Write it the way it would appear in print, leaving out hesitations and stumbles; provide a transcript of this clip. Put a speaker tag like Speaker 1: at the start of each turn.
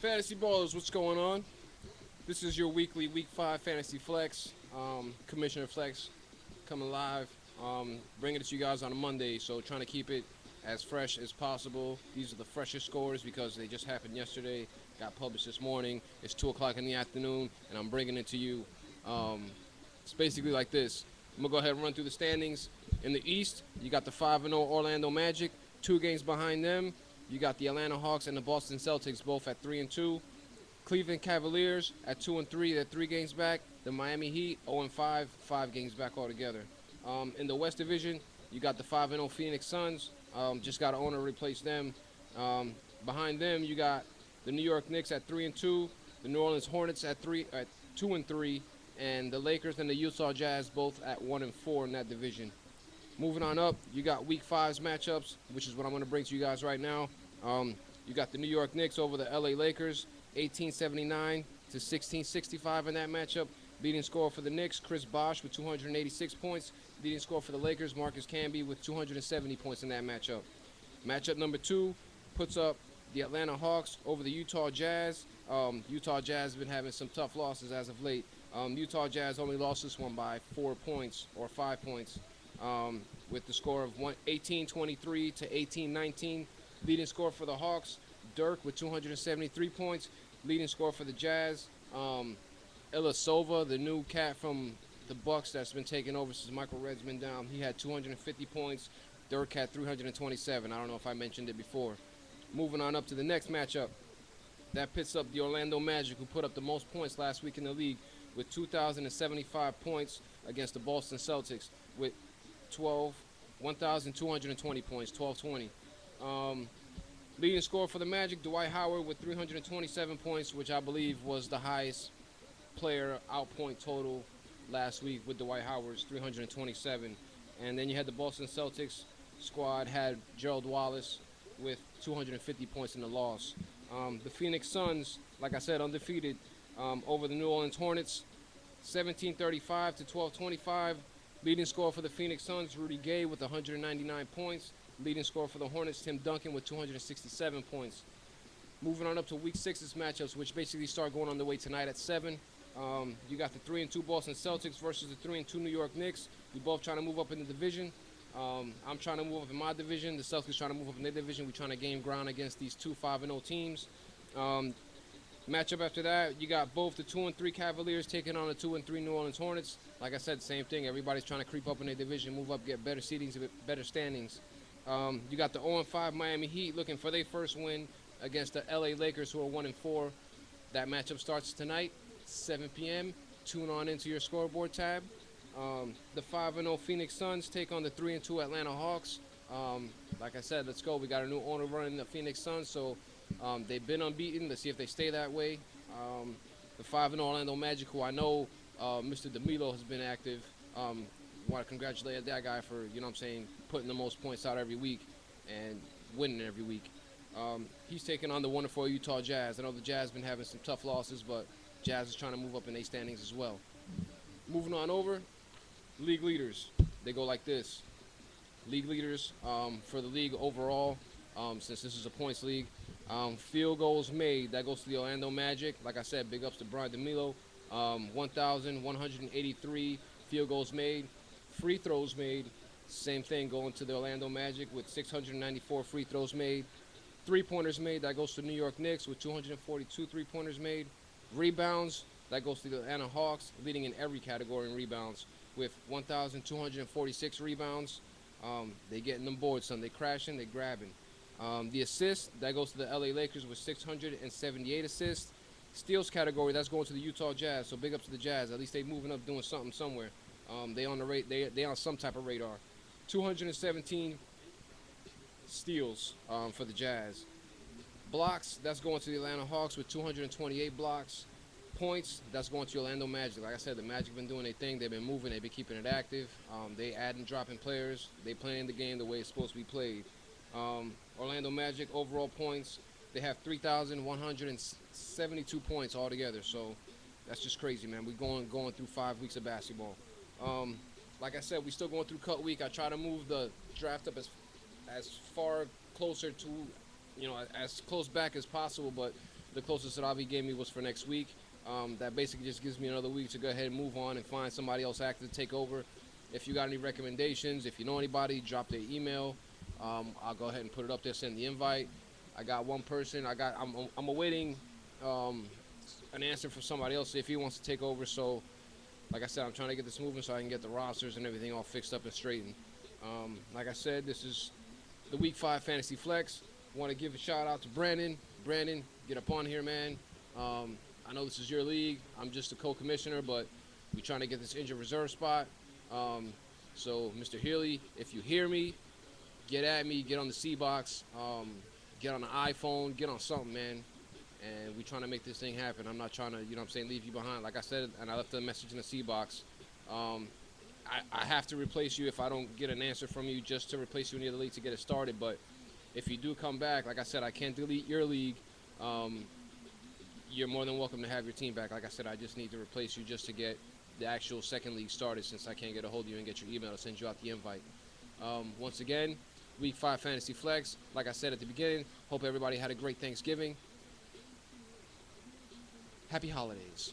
Speaker 1: Fantasy Ballers, what's going on? This is your weekly Week 5 Fantasy Flex. Commissioner Flex coming live. Bringing it to you guys on a Monday, so trying to keep it as fresh as possible. These are the freshest scores because they just happened yesterday, got published this morning. It's 2 o'clock in the afternoon, and I'm bringing it to you. It's basically like this. I'm going to go ahead and run through the standings. In the East, you got the 5-0 Orlando Magic, 2 games behind them. You got the Atlanta Hawks and the Boston Celtics both at 3-2. Cleveland Cavaliers at 2-3, they're 3 games back. The Miami Heat 0-5, 5 games back altogether. In the West Division, you got the 5-0 Phoenix Suns. Just got an owner to replace them. Behind them, you got the New York Knicks at 3-2, the New Orleans Hornets at 2-3, and the Lakers and the Utah Jazz both at 1-4 in that division. Moving on up, you got Week 5's matchups, which is what I'm going to bring to you guys right now. You got the New York Knicks over the LA Lakers, 1879 to 1665 in that matchup. Leading scorer for the Knicks, Chris Bosh with 286 points. Leading scorer for the Lakers, Marcus Camby with 270 points in that matchup. Matchup number 2 puts up the Atlanta Hawks over the Utah Jazz. Utah Jazz have been having some tough losses as of late. Utah Jazz only lost this one by 4 points or 5 points, with the score of 18-23 to 18-19. Leading scorer for the Hawks, Dirk with 273 points. Leading scorer for the Jazz, Ilyasova, the new cat from the Bucks that's been taking over since Michael Red's been down. He had 250 points. Dirk had 327. I don't know if I mentioned it before. Moving on up to the next matchup. That pits up the Orlando Magic, who put up the most points last week in the league with 2,075 points against the Boston Celtics with 1,220 points, 1,220. Leading scorer for the Magic, Dwight Howard with 327 points, which I believe was the highest player outpoint total last week with Dwight Howard's 327. And then you had the Boston Celtics squad had Gerald Wallace with 250 points in the loss. The Phoenix Suns, like I said, undefeated over the New Orleans Hornets, 1735 to 1225. Leading scorer for the Phoenix Suns, Rudy Gay with 199 points. Leading scorer for the Hornets, Tim Duncan with 267 points. Moving on up to Week 6's matchups, which basically start going on the way tonight at 7. You got the 3-2 Boston Celtics versus the 3-2 New York Knicks. We both trying to move up in the division. I'm trying to move up in my division. The Celtics trying to move up in their division. We're trying to gain ground against these 2 5-0 teams. Matchup after that, you got both the 2-3 Cavaliers taking on the 2-3 New Orleans Hornets. Like I said, same thing. Everybody's trying to creep up in their division, move up, get better seedings, better standings. You got the 0-5 Miami Heat looking for their first win against the LA Lakers, who are 1-4. That matchup starts tonight, 7 p.m. Tune on into your scoreboard tab. The 5-0 Phoenix Suns take on the 3-2 Atlanta Hawks. Like I said, let's go. We got a new owner running the Phoenix Suns, so they've been unbeaten. Let's see if they stay that way. The 5-0 Orlando Magic, who I know Mr. DeMilo has been active. Want to congratulate that guy for, putting the most points out every week and winning every week. He's taking on the wonderful Utah Jazz. I know the Jazz been having some tough losses, but Jazz is trying to move up in their standings as well. Moving on over, league leaders. They go like this. League leaders for the league overall, since this is a points league. Field goals made, that goes to the Orlando Magic. Like I said, big ups to Brian DeMilo. 1,183 field goals made. Free throws made, same thing, going to the Orlando Magic with 694 free throws made. Three-pointers made, that goes to New York Knicks with 242 three-pointers made. Rebounds, that goes to the Atlanta Hawks, leading in every category in rebounds with 1,246 rebounds. They getting them boards, son. They crashing, they grabbing. The assists, that goes to the LA Lakers with 678 assists. Steals category, that's going to the Utah Jazz, so big up to the Jazz. At least they moving up, doing something somewhere. They on the rate. They on some type of radar. 217 steals for the Jazz. Blocks, that's going to the Atlanta Hawks with 228 blocks. Points, that's going to Orlando Magic. Like I said, the Magic been doing their thing. They've been moving. They've been keeping it active. They adding, dropping players. They playing the game the way it's supposed to be played. Orlando Magic overall points, they have 3,172 points altogether. So that's just crazy, man. We're going through 5 weeks of basketball. Like I said, we're still going through cut week. I try to move the draft up as far closer to, as close back as possible. But The closest that Avi gave me was for next week. That basically just gives me another week to go ahead and move on and find somebody else active to take over. If you got any recommendations, if you know anybody, drop their email. I'll go ahead and put it up there, send the invite. I got one person. I'm awaiting an answer from somebody else if he wants to take over. So, like I said, I'm trying to get this moving so I can get the rosters and everything all fixed up and straightened. Like I said, this is the Week 5 Fantasy Flex. Want to give a shout out to Brandon. Brandon, get up on here, man. I know this is your league. I'm just a co-commissioner, but we're trying to get this injured reserve spot. So, Mr. Healy, if you hear me, get at me. Get on the C-Box. Get on the iPhone. Get on something, man. And we're trying to make this thing happen. I'm not trying to, leave you behind. Like I said, and I left a message in the C-Box. I have to replace you if I don't get an answer from you, just to replace you in the other league to get it started. But if you do come back, like I said, I can't delete your league. You're more than welcome to have your team back. Like I said, I just need to replace you just to get the actual second league started, since I can't get a hold of you and get your email to send you out the invite. Once again, Week 5 Fantasy Flex. Like I said at the beginning, hope everybody had a great Thanksgiving. Happy holidays.